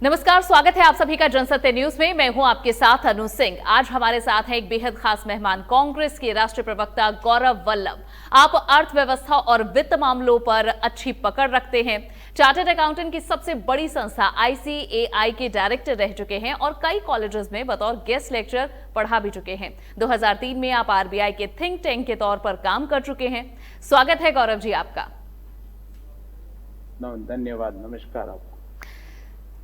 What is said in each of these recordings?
नमस्कार, स्वागत है आप सभी का जनसत्य न्यूज में। मैं हूं आपके साथ अनु सिंह। आज हमारे साथ है एक बेहद खास मेहमान, कांग्रेस के राष्ट्रीय प्रवक्ता गौरव वल्लभ। आप अर्थव्यवस्था और वित्त मामलों पर अच्छी पकड़ रखते हैं। चार्टर्ड अकाउंटेंट की सबसे बड़ी संस्था ICAI के डायरेक्टर रह चुके हैं और कई कॉलेजेस में बतौर गेस्ट लेक्चरर पढ़ा भी चुके हैं। 2003 में आप RBI के थिंक टैंक के तौर पर काम कर चुके हैं। स्वागत है गौरव जी आपका। धन्यवाद, नमस्कार आपको।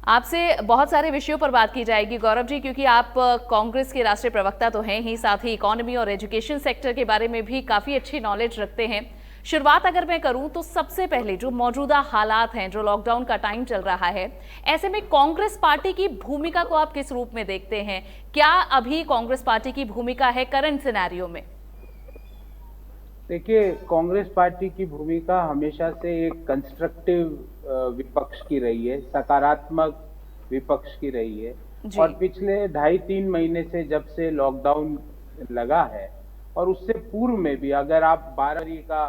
आपसे बहुत सारे विषयों पर बात की जाएगी गौरव जी, क्योंकि आप कांग्रेस के राष्ट्रीय प्रवक्ता तो हैं ही, साथ ही इकोनॉमी और एजुकेशन सेक्टर के बारे में भी काफी अच्छी नॉलेज रखते हैं। शुरुआत अगर मैं करूं तो सबसे पहले जो मौजूदा हालात हैं, जो लॉकडाउन का टाइम चल रहा है, ऐसे में कांग्रेस पार्टी की भूमिका को आप किस रूप में देखते हैं? क्या अभी कांग्रेस पार्टी की भूमिका है करंट सिनेरियो में? देखिए, कांग्रेस पार्टी की भूमिका हमेशा से एक कंस्ट्रक्टिव विपक्ष की रही है, सकारात्मक विपक्ष की रही है। और पिछले 2.5-3 महीने से जब से लॉकडाउन लगा है और उससे पूर्व में भी, अगर आप 12 का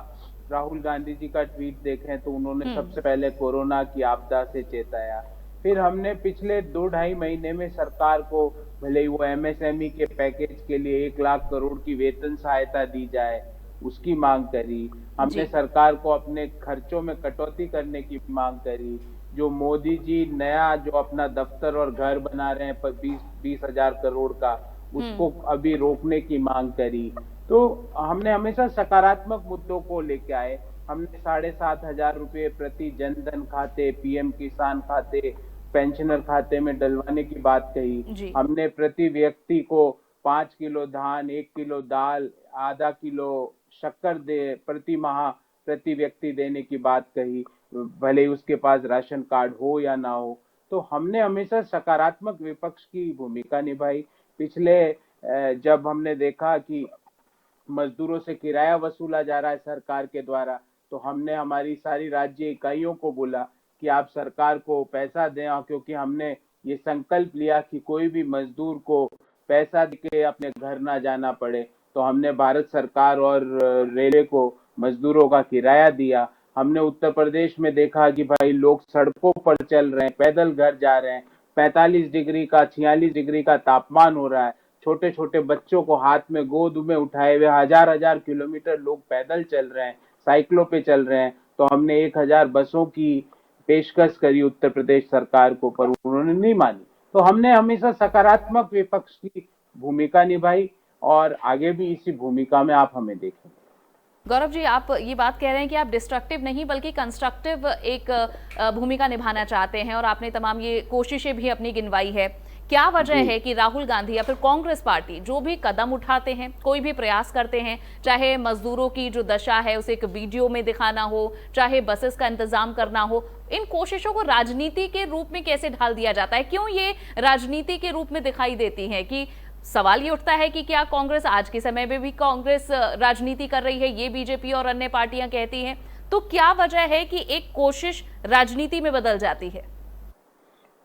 राहुल गांधी जी का ट्वीट देखें तो उन्होंने सबसे पहले कोरोना की आपदा से चेताया। फिर हमने पिछले 2-2.5 महीने में सरकार को, भले ही वो MSME के पैकेज के लिए 1 लाख करोड़ की वेतन सहायता दी जाए, उसकी मांग करी। हमने सरकार को अपने खर्चों में कटौती करने की मांग करी। जो मोदी जी नया जो अपना दफ्तर और घर बना रहे हैं 20 हजार करोड़ का, उसको अभी रोकने की मांग करी। तो हमने हमेशा सकारात्मक मुद्दों को लेके आए। हमने 7,500 रुपये प्रति जनधन खाते, PM किसान खाते, पेंशनर खाते में डलवाने की बात कही। हमने प्रति व्यक्ति को 5 किलो धान, 1 किलो दाल, आधा किलो शक्कर दे प्रति माह प्रति व्यक्ति देने की बात कही, भले ही उसके पास राशन कार्ड हो या ना हो। तो हमने हमेशा सकारात्मक विपक्ष की भूमिका निभाई। पिछले जब हमने देखा कि मजदूरों से किराया वसूला जा रहा है सरकार के द्वारा, तो हमने हमारी सारी राज्य इकाइयों को बोला कि आप सरकार को पैसा दें, क्योंकि हमने ये संकल्प लिया कि कोई भी मजदूर को पैसा देके अपने घर ना जाना पड़े। तो हमने भारत सरकार और रेलवे को मजदूरों का किराया दिया। हमने उत्तर प्रदेश में देखा कि भाई लोग सड़कों पर चल रहे हैं, पैदल घर जा रहे हैं। 45 डिग्री का, 46 डिग्री का तापमान हो रहा है। छोटे छोटे बच्चों को हाथ में गोद में उठाए हुए हजार किलोमीटर लोग पैदल चल रहे हैं, साइकिलों पे चल रहे हैं। तो हमने 1000 बसों की पेशकश करी उत्तर प्रदेश सरकार को, पर उन्होंने नहीं मानी। तो हमने हमेशा सकारात्मक विपक्ष की भूमिका निभाई और आगे भी इसी भूमिका में आप हमें देखें। गौरव जी, आप ये बात कह रहे हैं कि आप डिस्ट्रक्टिव नहीं बल्कि कंस्ट्रक्टिव एक भूमिका निभाना चाहते हैं और आपने तमाम ये कोशिशें भी अपनी गिनवाई है। क्या वजह है कि राहुल गांधी या फिर कांग्रेस पार्टी जो भी कदम उठाते हैं, कोई भी प्रयास करते हैं, चाहे मजदूरों की जो दशा है उसे एक वीडियो में दिखाना हो, चाहे बसेस का इंतजाम करना हो, इन कोशिशों को राजनीति के रूप में कैसे ढाल दिया जाता है? क्यों ये राजनीति के रूप में दिखाई देती है? कि सवाल ये उठता है कि क्या कांग्रेस आज के समय में भी कांग्रेस राजनीति कर रही है, ये बीजेपी और अन्य पार्टियां कहती हैं। तो क्या वजह है कि एक कोशिश राजनीति में बदल जाती है?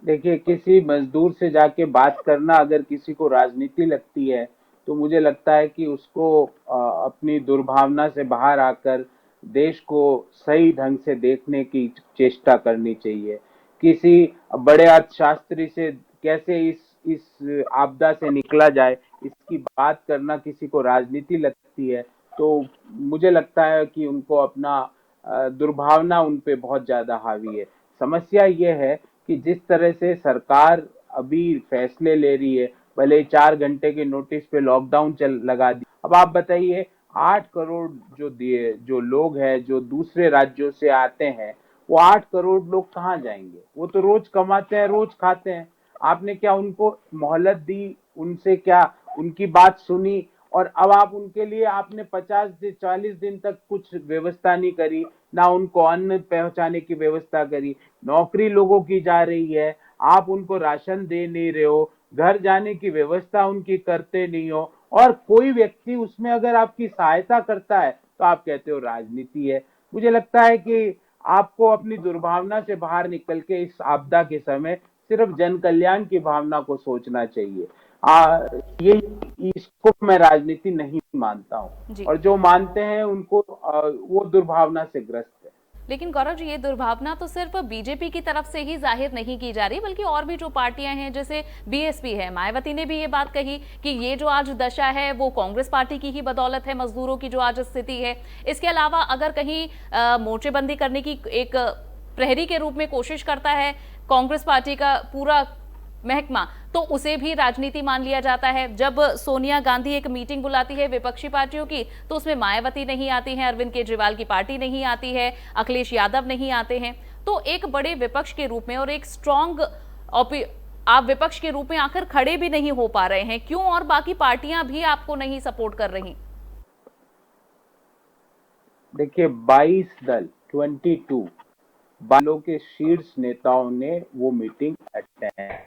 देखिए, किसी मजदूर से जाके बात करना अगर किसी को राजनीति लगती है, तो मुझे लगता है कि उसको अपनी दुर्भावना से बाहर आकर देश को सही ढंग से देखने की चेष्टा करनी चाहिए। किसी बड़े अर्थशास्त्री से कैसे इस आपदा से निकला जाए, इसकी बात करना किसी को राजनीति लगती है, तो मुझे लगता है कि उनको अपना दुर्भावना उन पे बहुत ज्यादा हावी है। समस्या ये है कि जिस तरह से सरकार अभी फैसले ले रही है, भले ही 4 घंटे के नोटिस पे लॉकडाउन लगा दी। अब आप बताइए, 8 करोड़ जो लोग हैं जो दूसरे राज्यों से आते हैं, वो 8 करोड़ लोग कहाँ जाएंगे? वो तो रोज कमाते हैं, रोज खाते हैं। आपने क्या उनको मोहलत दी? उनसे क्या उनकी बात सुनी? और अब आप उनके लिए आपने 50 से 40 दिन तक कुछ व्यवस्था नहीं करी, ना उनको अन्न पहुंचाने की व्यवस्था करी। नौकरी लोगों की जा रही है, आप उनको राशन दे नहीं रहे हो, घर जाने की व्यवस्था उनकी करते नहीं हो, और कोई व्यक्ति उसमें अगर आपकी सहायता करता है तो आप कहते हो राजनीति है। मुझे लगता है कि आपको अपनी दुर्भावना से बाहर निकल के इस आपदा के समय सिर्फ जन कल्याण की भावना को सोचना चाहिए। ये इसको मैं राजनीति नहीं मानता हूँ, और जो मानते हैं उनको वो दुर्भावना से ग्रस्त है। लेकिन गौरव जी, ये दुर्भावना तो सिर्फ बीजेपी की तरफ से ही जाहिर नहीं की जा रही, बल्कि और भी जो पार्टियां हैं जैसे बीएसपी है, मायावती ने भी ये बात कही कि ये जो आज दशा है वो कांग्रेस पार्टी की ही बदौलत है, मजदूरों की जो आज स्थिति है। इसके अलावा अगर कहीं मोर्चेबंदी करने की एक प्रहरी के रूप में कोशिश करता है कांग्रेस पार्टी का पूरा महकमा, तो उसे भी राजनीति मान लिया जाता है। जब सोनिया गांधी एक मीटिंग बुलाती है विपक्षी पार्टियों की, तो उसमें मायावती नहीं आती हैं, अरविंद केजरीवाल की पार्टी नहीं आती है, अखिलेश यादव नहीं आते हैं। तो एक बड़े विपक्ष के रूप में और एक स्ट्रॉन्ग आप विपक्ष के रूप में आखिर खड़े भी नहीं हो पा रहे हैं, क्यों? और बाकी पार्टियां भी आपको नहीं सपोर्ट कर रही। देखिए, 22 दल 22 बालों के शीर्ष नेताओं ने वो मीटिंग अटेंड,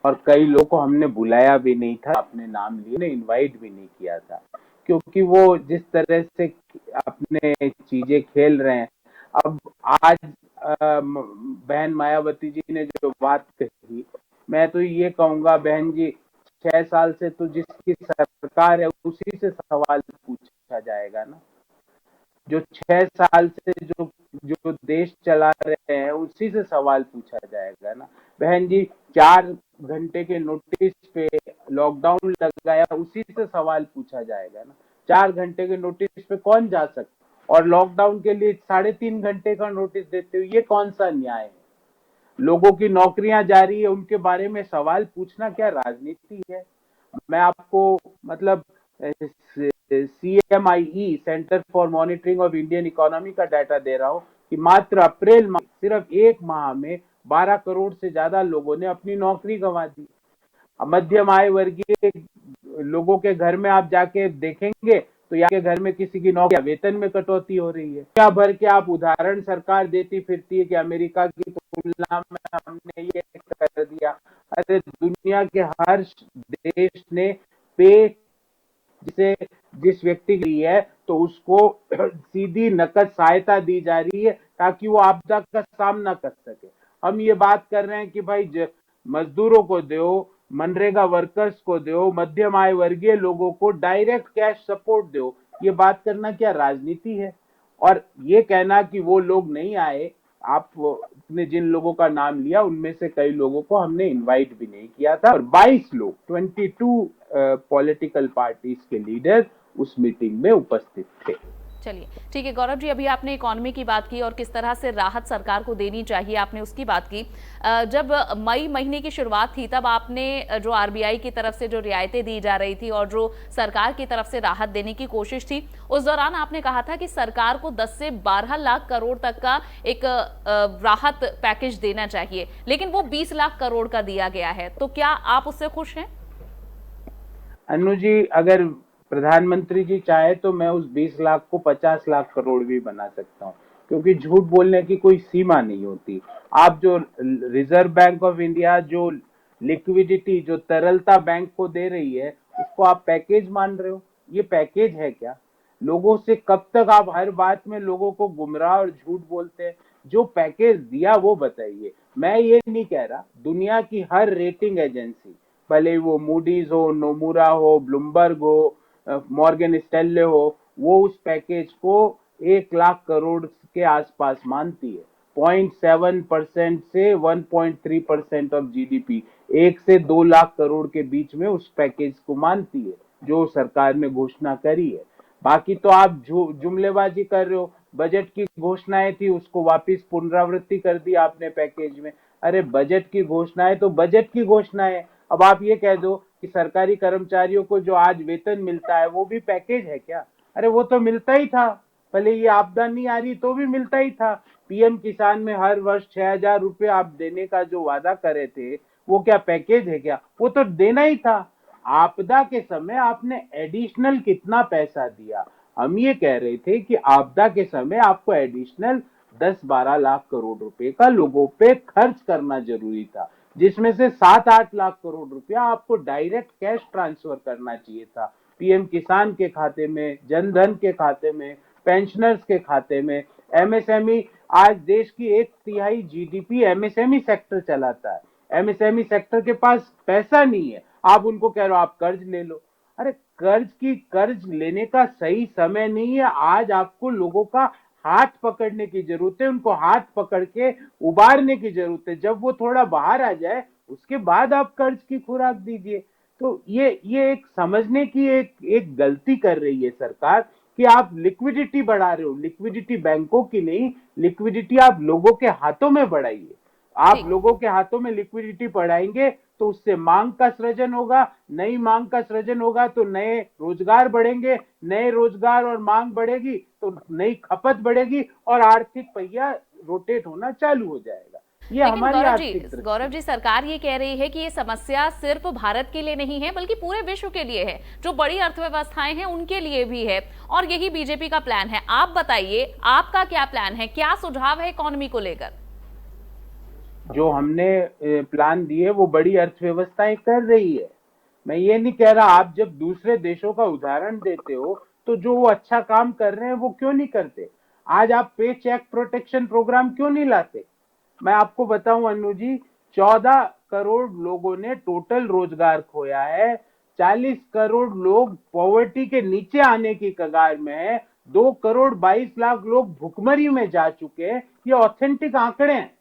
और कई लोगों को हमने बुलाया भी नहीं था, अपने नाम लिए इनवाइट भी नहीं किया था, क्योंकि वो जिस तरह से अपने चीजें खेल रहे हैं। अब आज बहन मायावती जी ने जो बात कही, मैं तो ये कहूंगा बहन जी, 6 साल से तो जिसकी सरकार है उसी से सवाल पूछा जाएगा ना। जो 6 साल से जो जो देश चला रहे हैं उसी से सवाल पूछा जाएगा ना। बहन जी, 4 घंटे के नोटिस पे लॉकडाउन लगाया, उसी से सवाल पूछा जाएगा ना। 4 घंटे के नोटिस पे कौन जा सकता, और लॉकडाउन के लिए 3.5 घंटे का नोटिस देते हो, ये कौन सा न्याय है? लोगों की नौकरियां जारी है, उनके बारे में सवाल पूछना क्या राजनीति है? मैं आपको मतलब CMIE, centre for monitoring of Indian economy का डाटा दे रहा हूं कि मात्र अप्रैल में सिर्फ 1 माह में 12 करोड़ से ज्यादा लोगों ने अपनी नौकरी गंवा दी। मध्यम आय वर्गीय लोगों के घर में आप जाके देखेंगे तो या के घर में किसी की नौकरी वेतन में कटौती हो रही है। क्या भर के आप उदाहरण सरकार देती फिरती है कि अमेरिका की तुलना में हमने ये कर दिया। अरे दुनिया के हर देश ने पे जिसे जिस व्यक्ति की है तो उसको सीधी नकद सहायता दी जा रही है ताकि वो आपदा का सामना कर सके। हम ये बात कर रहे हैं कि भाई मजदूरों को दो, मनरेगा वर्कर्स को दो, मध्यम आय वर्गीय लोगों को डायरेक्ट कैश सपोर्ट दो। ये बात करना क्या राजनीति है? और ये कहना कि वो लोग नहीं आए, आपने जिन लोगों का नाम लिया उनमें से कई लोगों को हमने इनवाइट भी नहीं किया था, और 22 लोग 22 पॉलिटिकल पार्टीज के लीडर उस मीटिंग में उपस्थित थे। चलिए ठीक है गौरव जी, अभी आपने इकोनॉमी की बात की और किस तरह से राहत सरकार को देनी चाहिए आपने उसकी बात की। जब मई महीने की शुरुआत थी तब आपने जो आरबीआई की तरफ से जो रियायतें दी जा रही थी और जो सरकार की तरफ से राहत देने की कोशिश थी, उस दौरान आपने कहा था कि सरकार को 10 से 12 लाख करोड़ तक का एक राहत पैकेज देना चाहिए, लेकिन वो 20 लाख करोड़ का दिया गया है। तो क्या आप उससे खुश हैं? अनु जी, अगर प्रधानमंत्री जी चाहे तो मैं उस 20 लाख को 50 लाख करोड़ भी बना सकता हूँ, क्योंकि झूठ बोलने की कोई सीमा नहीं होती। आप जो रिजर्व बैंक ऑफ इंडिया जो लिक्विडिटी, जो तरलता बैंक को दे रही है, उसको आप पैकेज मान रहे हो? ये पैकेज है क्या? लोगों से कब तक आप हर बात में लोगों को गुमराह और झूठ बोलते हैं? जो पैकेज दिया वो बताइए। मैं ये नहीं कह रहा, दुनिया की हर रेटिंग एजेंसी, भले वो मूडीज हो, नोमुरा हो, ब्लूमबर्ग हो, मॉर्गन स्टैनले हो, वो उस पैकेज को 1 लाख करोड़ के आसपास मानती है। 0.7% से 1.3% ऑफ जीडीपी, 1 से 2 लाख करोड़ के बीच में उस पैकेज को मानती है जो सरकार ने घोषणा करी है। बाकी तो आप जुमलेबाजी कर रहे हो। बजट की घोषणाएं थी, उसको वापस पुनरावृत्ति कर दी आपने पैकेज में। अरे बजट की घोषणाएं तो बजट की घोषणाएं। अब आप ये कह दो कि सरकारी कर्मचारियों को जो आज वेतन मिलता है वो भी पैकेज है क्या? अरे वो तो मिलता ही था, भले ये आपदा नहीं आ रही तो भी मिलता ही था। पीएम किसान में हर वर्ष 6,000 रुपए आप देने का जो वादा करे थे, वो क्या पैकेज है क्या? वो तो देना ही था। आपदा के समय आपने एडिशनल कितना पैसा दिया? हम ये कह रहे थे कि आपदा के समय आपको एडिशनल 10-12 लाख करोड़ रुपए का लोगों पे खर्च करना जरूरी था, जिसमें से 7-8 लाख करोड़ रुपया आपको डायरेक्ट कैश ट्रांसफर करना चाहिए था, पीएम किसान के खाते में, जनधन के खाते में, पेंशनर्स के खाते में। एमएसएमई, आज देश की 1/3 जीडीपी एमएसएमई सेक्टर चलाता है। एमएसएमई सेक्टर के पास पैसा नहीं है, आप उनको कह रहे हो आप कर्ज ले लो। अरे कर्ज लेने का सही समय नहीं है। आज आपको लोगों का हाथ पकड़ने की जरूरत है, उनको हाथ पकड़ के उबारने की जरूरत है। जब वो थोड़ा बाहर आ जाए उसके बाद आप कर्ज की खुराक दीजिए। तो ये एक समझने की एक गलती कर रही है सरकार कि आप लिक्विडिटी बढ़ा रहे हो, लिक्विडिटी बैंकों की नहीं, लिक्विडिटी आप लोगों के हाथों में बढ़ाइए। आप ठीक। लोगों के हाथों में लिक्विडिटी बढ़ाएंगे तो उससे मांग का सृजन होगा, नई मांग का सृजन होगा तो नए रोजगार बढ़ेंगे, नए रोजगार और मांग बढ़ेगी तो नई खपत बढ़ेगी और आर्थिक पहिया रोटेट होना चालू हो जाएगा। ये लेकिन हमारी आर्थिक दृष्टि। गौरव जी सरकार ये कह रही है कि ये समस्या सिर्फ भारत के लिए नहीं है बल्कि पूरे विश्व के लिए है, जो बड़ी अर्थव्यवस्थाएं हैं उनके लिए भी है, और यही बीजेपी का प्लान है। आप बताइए आपका क्या प्लान है, क्या सुझाव है इकोनॉमी को लेकर? जो हमने प्लान दिए वो बड़ी अर्थव्यवस्थाएं कर रही है। मैं ये नहीं कह रहा, आप जब दूसरे देशों का उदाहरण देते हो तो जो वो अच्छा काम कर रहे हैं वो क्यों नहीं करते? आज आप पे चेक प्रोटेक्शन प्रोग्राम क्यों नहीं लाते? मैं आपको बताऊं अनु जी, 14 करोड़ लोगों ने टोटल रोजगार खोया है, 40 करोड़ लोग पॉवर्टी के नीचे आने की कगार में है, 2 करोड़ 22 लाख लोग भुखमरी में जा चुके हैं। ये ऑथेंटिक आंकड़े हैं।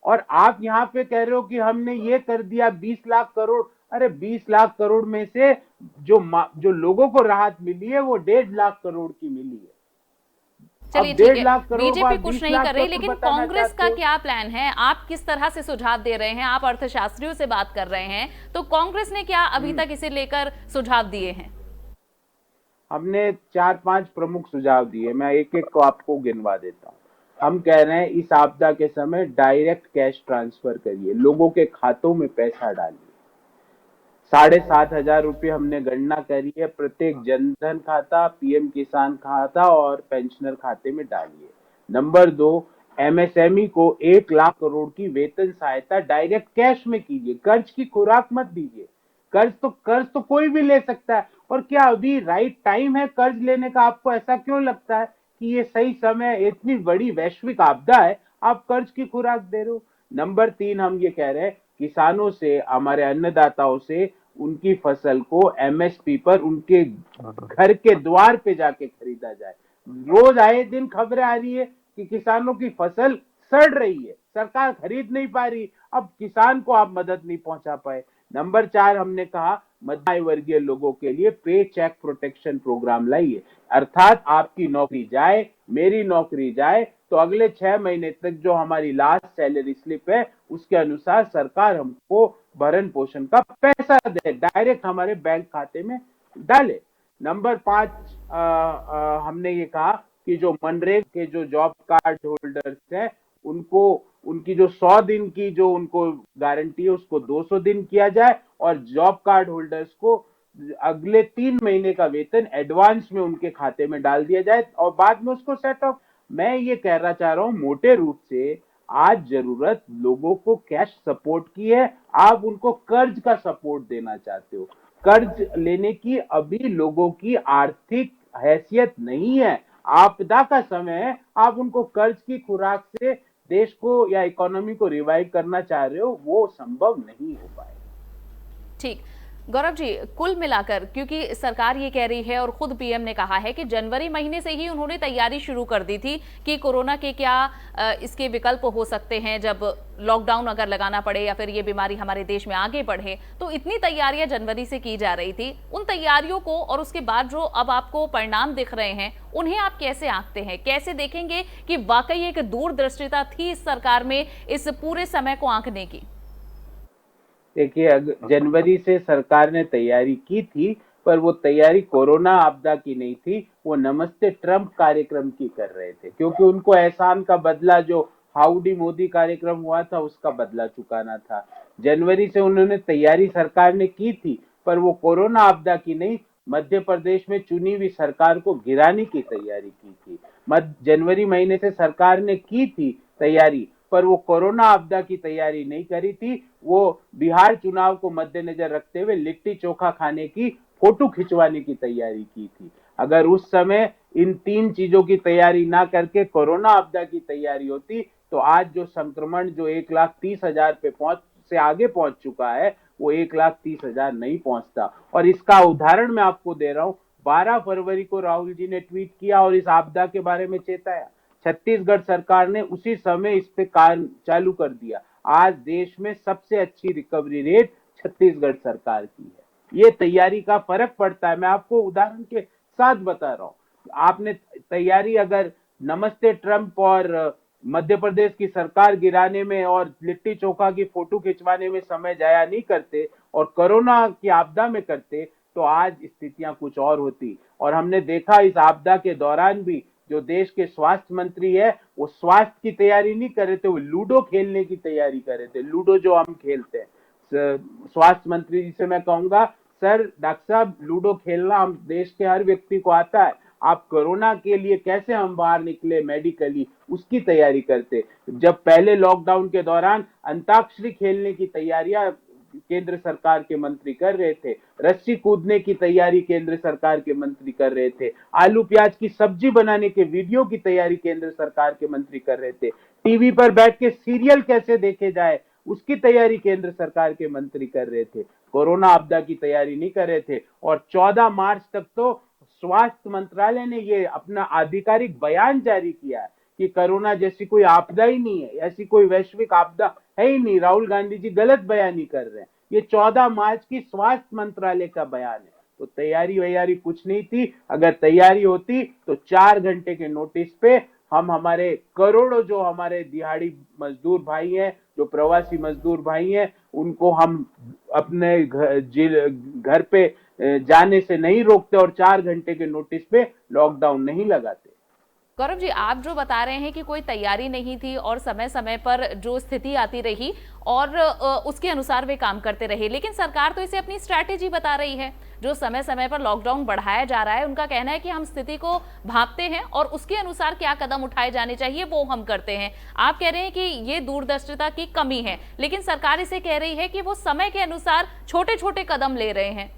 और आप यहाँ पे कह रहे हो कि हमने ये कर दिया 20 लाख करोड़। अरे 20 लाख करोड़ में से जो लोगों को राहत मिली है वो 1.5 लाख करोड़ की मिली है। चलिए अब ठीक डेढ़ है, लाख करोड़ को बीजेपी आप कुछ बीस नहीं लाख कर रही, करोड़ लेकिन बताना कांग्रेस चाहते का हो? क्या प्लान है? आप किस तरह से सुझाव दे रहे हैं? आप अर्थशास्त्रियों से बात कर रहे हैं, तो कांग्रेस ने क्या अभी तक इसे लेकर सुझाव दिए हैं? हमने 4-5 प्रमुख सुझाव दिए, मैं एक एक को आपको गिनवा देता हूँ। हम कह रहे हैं इस आपदा के समय डायरेक्ट कैश ट्रांसफर करिए, लोगों के खातों में पैसा डालिए। 7,500 रुपये हमने गणना करी है, प्रत्येक जनधन खाता, पीएम किसान खाता और पेंशनर खाते में डालिए। नंबर 2, एमएसएमई को 1 लाख करोड़ की वेतन सहायता डायरेक्ट कैश में कीजिए, कर्ज की खुराक मत दीजिए। कर्ज तो कोई भी ले सकता है, और क्या अभी राइट टाइम है कर्ज लेने का? आपको ऐसा क्यों लगता है कि ये सही समय, इतनी बड़ी वैश्विक आपदा है, आप कर्ज की खुराक दे रहे हो? नंबर 3, हम ये कह रहे हैं किसानों से, हमारे अन्नदाताओं से उनकी फसल को एमएसपी पर उनके घर के द्वार पे जाके खरीदा जाए। रोज आए दिन खबरें आ रही है कि किसानों की फसल सड़ रही है, सरकार खरीद नहीं पा रही, अब किसान को आप मदद नहीं पहुंचा पाए। नंबर 4, हमने कहा मध्य वर्गीय लोगों के लिए पे चेक प्रोटेक्शन प्रोग्राम लाइए, अर्थात आपकी नौकरी जाए, मेरी नौकरी जाए तो अगले 6 महीने तक जो हमारी लास्ट सैलरी स्लिप है उसके अनुसार सरकार हमको भरण पोषण का पैसा दे, डायरेक्ट हमारे बैंक खाते में डाले। नंबर 5, हमने ये कहा कि जो मनरेगा के जो जॉब कार्ड होल्डर्स हैं उनको, उनकी जो 100 दिन की जो उनको गारंटी है उसको 200 दिन किया जाए, और जॉब कार्ड होल्डर्स को अगले 3 महीने का वेतन एडवांस में उनके खाते में डाल दिया जाए और बाद में उसको सेट ऑफ। मैं ये कहना चाह रहा हूं मोटे रूप से, आज जरूरत लोगों को कैश सपोर्ट की है, आप उनको कर्ज का सपोर्ट देना चाहते हो। कर्ज लेने की अभी लोगों की आर्थिक हैसियत नहीं है, आपदा का समय है, आप उनको कर्ज की खुराक से देश को या इकोनॉमी को रिवाइव करना चाह रहे हो, वो संभव नहीं हो पाएगा। ठीक। गौरव जी, कुल मिलाकर, क्योंकि सरकार ये कह रही है और खुद पीएम ने कहा है कि जनवरी महीने से ही उन्होंने तैयारी शुरू कर दी थी कि कोरोना के क्या इसके विकल्प हो सकते हैं जब लॉकडाउन अगर लगाना पड़े या फिर ये बीमारी हमारे देश में आगे बढ़े, तो इतनी तैयारियां जनवरी से की जा रही थी। उन तैयारियों को और उसके बाद जो अब आपको परिणाम दिख रहे हैं उन्हें आप कैसे आंकते हैं? कैसे देखेंगे कि वाकई एक दूरदृष्टिता थी इस सरकार में इस पूरे समय को आंकने की? देखिए, जनवरी से सरकार ने तैयारी की थी, पर वो तैयारी कोरोना आपदा की नहीं थी, वो नमस्ते ट्रंप कार्यक्रम की कर रहे थे, क्योंकि उनको एहसान का बदला, जो हाउडी मोदी कार्यक्रम हुआ था उसका बदला चुकाना था। जनवरी से उन्होंने तैयारी सरकार ने की थी, पर वो कोरोना आपदा की नहीं, मध्य प्रदेश में चुनी हुई सरकार को गिराने की तैयारी की थी। जनवरी महीने से सरकार ने की थी तैयारी, पर वो कोरोना आपदा की तैयारी नहीं करी थी। वो बिहार चुनाव को मद्देनजर रखते हुए लिट्टी चोखा खाने की, फोटो खिंचवाने की तैयारी की थी। अगर उस समय इन 3 चीजों की तैयारी ना करके कोरोना आपदा की तैयारी होती तो आज जो संक्रमण जो 1,30,000 पे से आगे पहुंच चुका है वो 1,30,000 नहीं पहुंचता। और इसका उदाहरण मैं आपको दे रहा हूं, 12 फरवरी को राहुल जी ने ट्वीट किया और इस आपदा के बारे में चेताया। छत्तीसगढ़ सरकार ने उसी समय इस पे काम चालू कर दिया। आज देश में सबसे अच्छी रिकवरी रेट छत्तीसगढ़ सरकार की है। ये तैयारी का फर्क पड़ता है। मैं आपको उदाहरण के साथ बता रहा हूँ। आपने तैयारी अगर नमस्ते ट्रंप और मध्य प्रदेश की सरकार गिराने में और लिट्टी चोखा की फोटो खिंचवाने में समय जाया नहीं करते और कोरोना की आपदा में करते तो आज स्थितियां कुछ और होती। और हमने देखा इस आपदा के दौरान भी जो देश के स्वास्थ्य मंत्री है वो स्वास्थ्य की तैयारी नहीं कर रहे थे, वो लूडो खेलने की तैयारी कर रहे थे। लूडो जो हम खेलते हैं, स्वास्थ्य मंत्री जी से मैं कहूंगा, सर डॉक्टर साहब लूडो खेलना हम देश के हर व्यक्ति को आता है, आप कोरोना के लिए कैसे हम बाहर निकले मेडिकली उसकी तैयारी करते। जब पहले लॉकडाउन के दौरान अंताक्षरी खेलने की तैयारियां केंद्र सरकार के मंत्री कर रहे थे, रस्सी कूदने की तैयारी केंद्र सरकार के मंत्री कर रहे थे, आलू प्याज की सब्जी बनाने के वीडियो की तैयारी केंद्र सरकार के मंत्री कर रहे थे, टीवी पर बैठ के सीरियल कैसे देखे जाए उसकी तैयारी केंद्र सरकार के मंत्री कर रहे थे। कोरोना आपदा की तैयारी नहीं कर रहे थे। और 14 मार्च तक तो स्वास्थ्य मंत्रालय ने ये अपना आधिकारिक बयान जारी किया है कि कोरोना जैसी कोई आपदा ही नहीं है, ऐसी कोई वैश्विक आपदा है ही नहीं। राहुल गांधी जी गलत बयानी कर रहे हैं। ये 14 मार्च की स्वास्थ्य मंत्रालय का बयान है। तो तैयारी वैयारी कुछ नहीं थी। अगर तैयारी होती तो 4 घंटे के नोटिस पे हम हमारे करोड़ों जो हमारे दिहाड़ी मजदूर भाई हैं, जो प्रवासी मजदूर भाई हैं, उनको हम अपने घर पे जाने से नहीं रोकते और 4 घंटे के नोटिस पे लॉकडाउन नहीं लगाते। गौरव जी, आप जो बता रहे हैं कि कोई तैयारी नहीं थी और समय समय पर जो स्थिति आती रही और उसके अनुसार वे काम करते रहे, लेकिन सरकार तो इसे अपनी स्ट्रैटेजी बता रही है। जो समय समय पर लॉकडाउन बढ़ाया जा रहा है, उनका कहना है कि हम स्थिति को भांपते हैं और उसके अनुसार क्या कदम उठाए जाने चाहिए वो हम करते हैं। आप कह रहे हैं कि ये दूरदर्शिता की कमी है, लेकिन सरकार इसे कह रही है कि वो समय के अनुसार छोटे छोटे कदम ले रहे हैं।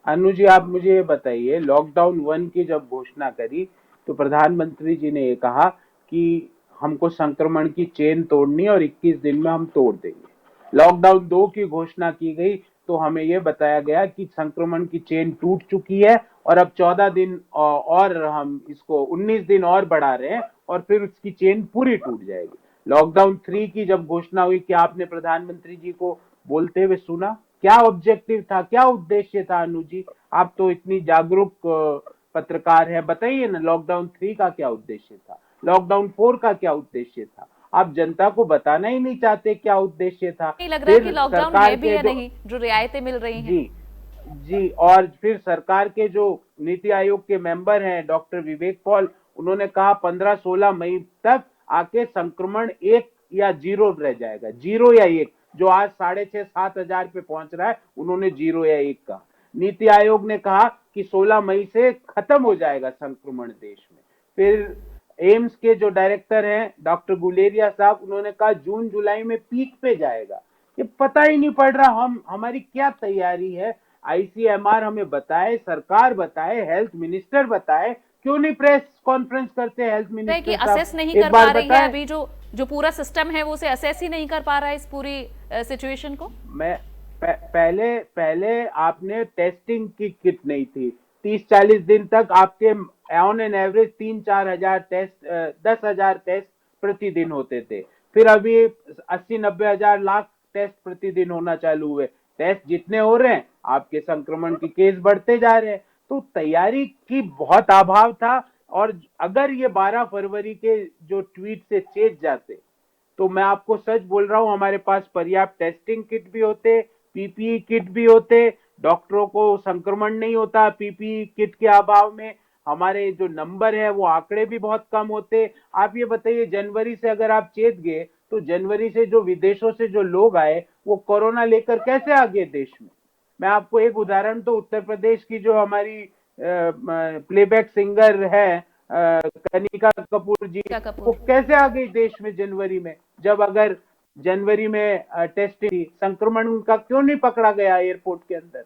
अनु जी, आप मुझे ये बताइए, लॉकडाउन 1 की जब घोषणा करी तो प्रधानमंत्री जी ने ये कहा कि हमको संक्रमण की चेन तोड़नी है और 21 दिन में हम तोड़ देंगे। लॉकडाउन 2 की घोषणा की गई तो हमें ये बताया गया कि संक्रमण की चेन टूट चुकी है और अब 14 दिन और हम इसको 19 दिन और बढ़ा रहे हैं और फिर उसकी चेन पूरी टूट जाएगी। लॉकडाउन 3 की जब घोषणा हुई, क्या आपने प्रधानमंत्री जी को बोलते हुए सुना? क्या ऑब्जेक्टिव था, क्या उद्देश्य था? अनु जी, आप तो इतनी जागरूक पत्रकार है, बताइए ना, लॉकडाउन 3 का क्या उद्देश्य था, लॉकडाउन 4 का क्या उद्देश्य था? आप जनता को बताना ही नहीं चाहते क्या उद्देश्य था। नहीं लग रहा है कि लॉकडाउन है भी या नहीं, जो रियायतें मिल रही हैं। जी जी, और फिर सरकार के जो नीति आयोग के मेंबर हैं डॉक्टर विवेक पॉल, उन्होंने कहा 15-16 मई तक आके संक्रमण 1 या 0 रह जाएगा, 0 या 1। जो आज 6,500-7 हजार पे पहुंच रहा है, उन्होंने 0 या 1 कहा। नीति आयोग ने कहा कि 16 मई से खत्म हो जाएगा संक्रमण देश में। फिर एम्स के जो डायरेक्टर हैं डॉक्टर गुलेरिया साहब, उन्होंने कहा जून जुलाई में पीक पे जाएगा। ये पता ही नहीं पड़ रहा हमारी क्या तैयारी है। आईसीएमआर हमें बताए, सरकार बताए, हेल्थ मिनिस्टर बताए, क्यों नहीं प्रेस कॉन्फ्रेंस करते हेल्थ मिनिस्टर कि असेस नहीं कर पा रही है अभी जो पूरा सिस्टम है वो उसे असेस ही नहीं कर पा रहा है इस पूरी सिचुएशन को। मैं पहले आपने टेस्टिंग की किट नहीं थी। 30-40 दिन तक आपके ऑन एन एवरेज 3-4 हजार टेस्ट, 10 हजार टेस्ट प्रतिदिन होते थे। फिर अभी 80-90 हजार लाख टेस्ट प्रतिदिन होना चालू हुए। टेस्ट जितने हो रहे हैं, आपके संक्रमण के केस बढ़ते जा रहे हैं। तो तैयारी की बहुत अभाव था। और अगर ये 12 फरवरी के जो ट्वीट से चेत जाते तो मैं आपको सच बोल रहा हूं, हमारे पास पर्याप्त टेस्टिंग किट भी होते, पीपीई किट भी होते, डॉक्टरों को संक्रमण नहीं होता पीपीई किट के अभाव में, हमारे जो नंबर है वो आंकड़े भी बहुत कम होते। आप ये बताइए, जनवरी से अगर आप चेत गए तो जनवरी से जो विदेशों से जो लोग आए वो कोरोना लेकर कैसे आ गए देश में? मैं आपको एक उदाहरण तो उत्तर प्रदेश की जो हमारी प्लेबैक सिंगर है कनिका कपूर जी, वो कैसे आ गई देश में जनवरी में? जब अगर जनवरी में टेस्टिंग, संक्रमण का क्यों नहीं पकड़ा गया एयरपोर्ट के अंदर?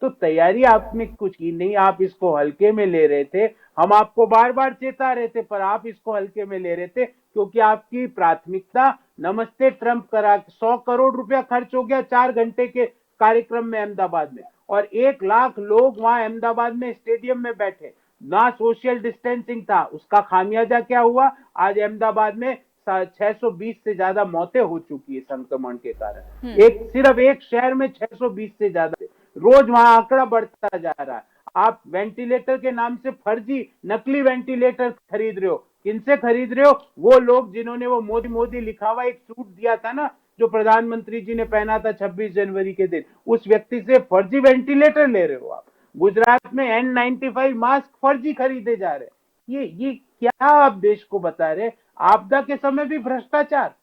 तो तैयारी आपने कुछ की नहीं, आप इसको हल्के में ले रहे थे। हम आपको बार बार चेता रहे थे पर आप इसको हल्के में ले रहे थे क्योंकि आपकी प्राथमिकता नमस्ते ट्रंप करा। 100 करोड़ रुपया खर्च हो गया 4 घंटे के कार्यक्रम में अहमदाबाद में, और 1 लाख लोग वहां अहमदाबाद में स्टेडियम में बैठे, ना सोशल डिस्टेंसिंग था। उसका खामियाजा क्या हुआ? आज अहमदाबाद में 620 से ज्यादा मौतें हो चुकी है संक्रमण के कारण। सिर्फ एक शहर में 620 से ज्यादा, रोज वहां आंकड़ा बढ़ता जा रहा है। आप वेंटिलेटर के नाम से फर्जी नकली वेंटिलेटर खरीद रहे हो। किनसे खरीद रहे हो? वो लोग जिन्होंने वो मोदी मोदी लिखा हुआ एक सूट दिया था ना, जो प्रधानमंत्री जी ने पहना था 26 जनवरी के दिन, उस व्यक्ति से फर्जी वेंटिलेटर ले रहे हो आप। गुजरात में N95 मास्क फर्जी खरीदे जा रहे। ये क्या आप देश को बता रहे? आपदा के समय भी भ्रष्टाचार।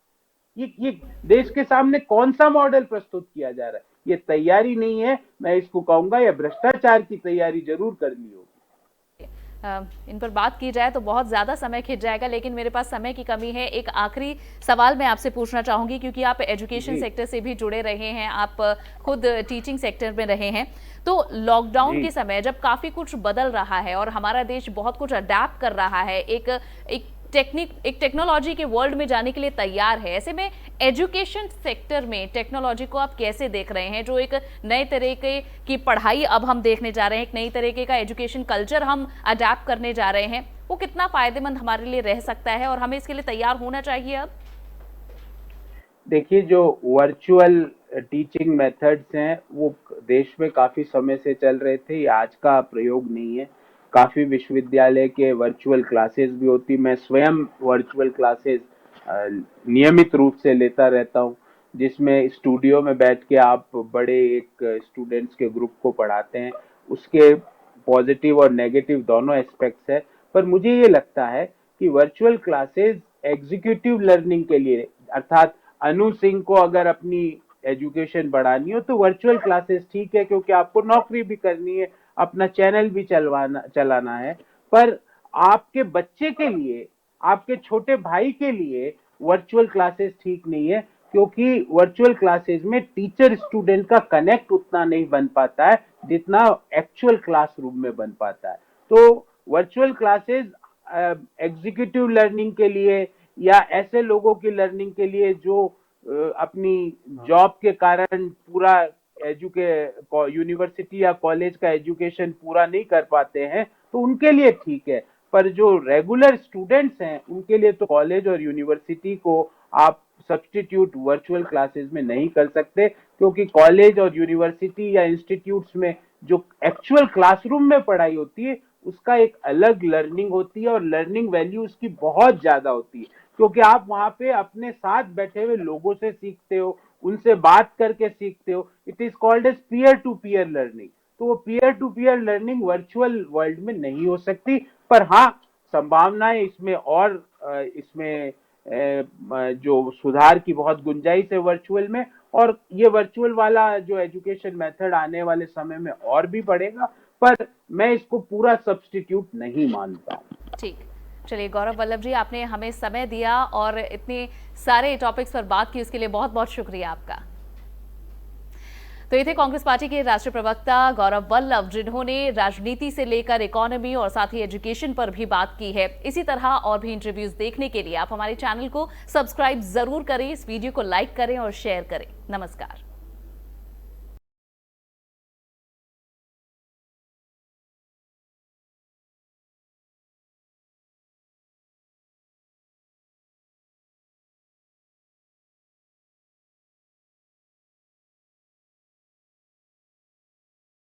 ये देश के सामने कौन सा मॉडल प्रस्तुत किया जा रहा है? ये तैयारी नहीं है, मैं इसको कहूंगा ये भ्रष्टाचार की तैयारी जरूर करनी होगी। इन पर बात की जाए तो बहुत ज़्यादा समय खिंच जाएगा, लेकिन मेरे पास समय की कमी है। एक आखिरी सवाल मैं आपसे पूछना चाहूंगी, क्योंकि आप एजुकेशन सेक्टर से भी जुड़े रहे हैं, आप खुद टीचिंग सेक्टर में रहे हैं। तो लॉकडाउन के समय जब काफ़ी कुछ बदल रहा है और हमारा देश बहुत कुछ अडेप्ट कर रहा है, एक टेक्नोलॉजी के वर्ल्ड में जाने के लिए तैयार है, ऐसे में एजुकेशन सेक्टर में टेक्नोलॉजी को आप कैसे देख रहे हैं? जो एक नए तरीके की पढ़ाई अब हम देखने जा रहे हैं, एक नई तरीके का एजुकेशन कल्चर हम अडेप्ट करने जा रहे हैं, वो कितना फायदेमंद हमारे लिए रह सकता है और हमें इसके लिए तैयार होना चाहिए अब? देखिए, जो वर्चुअल टीचिंग मेथड्स हैं वो देश में काफी समय से चल रहे थे, ये आज का प्रयोग नहीं है। काफी विश्वविद्यालय के वर्चुअल क्लासेस भी होती, मैं स्वयं वर्चुअल क्लासेस नियमित रूप से लेता रहता हूँ, जिसमें स्टूडियो में बैठ के आप बड़े एक स्टूडेंट्स के ग्रुप को पढ़ाते हैं। उसके पॉजिटिव और नेगेटिव दोनों एस्पेक्ट्स है, पर मुझे ये लगता है कि वर्चुअल क्लासेस एग्जीक्यूटिव लर्निंग के लिए, अर्थात अनु सिंह को अगर अपनी एजुकेशन बढ़ानी हो तो वर्चुअल क्लासेस ठीक है, क्योंकि आपको नौकरी भी करनी है, अपना चैनल भी चलाना है। पर आपके बच्चे के लिए, आपके छोटे भाई के लिए वर्चुअल क्लासेस ठीक नहीं है, क्योंकि वर्चुअल क्लासेस में टीचर स्टूडेंट का कनेक्ट उतना नहीं बन पाता है जितना एक्चुअल क्लासरूम में बन पाता है। तो वर्चुअल क्लासेस एग्जीक्यूटिव लर्निंग के लिए या ऐसे लोगों की लर्निंग के लिए जो अपनी जॉब के कारण पूरा यूनिवर्सिटी या कॉलेज का एजुकेशन पूरा नहीं कर पाते हैं, तो उनके लिए ठीक है। पर जो रेगुलर स्टूडेंट्स हैं उनके लिए तो कॉलेज और यूनिवर्सिटी को आप सब्स्टिट्यूट वर्चुअल क्लासेस में नहीं कर सकते, क्योंकि कॉलेज और यूनिवर्सिटी या इंस्टीट्यूट्स में जो एक्चुअल क्लासरूम में पढ़ाई होती है उसका एक अलग लर्निंग होती है और लर्निंग वैल्यू उसकी बहुत ज्यादा होती है, क्योंकि आप वहां पे अपने साथ बैठे हुए लोगों से सीखते हो, उनसे बात करके सीखते हो। It is called as peer to peer learning. तो वो peer to peer learning virtual world में नहीं हो सकती। पर हाँ, संभावनाएं इसमें और इसमें जो सुधार की बहुत गुंजाइश है वर्चुअल में, और ये वर्चुअल वाला जो एजुकेशन मेथड आने वाले समय में और भी बढ़ेगा, पर मैं इसको पूरा सब्स्टिट्यूट नहीं मानता हूँ। ठीक, चलिए गौरव वल्लभ जी, आपने हमें समय दिया और इतने सारे टॉपिक्स पर बात की, उसके लिए बहुत बहुत शुक्रिया आपका। तो ये थे कांग्रेस पार्टी के राष्ट्रीय प्रवक्ता गौरव वल्लभ, जिन्होंने राजनीति से लेकर इकोनॉमी और साथ ही एजुकेशन पर भी बात की है। इसी तरह और भी इंटरव्यूज देखने के लिए आप हमारे चैनल को सब्सक्राइब जरूर करें, इस वीडियो को लाइक करें और शेयर करें। नमस्कार।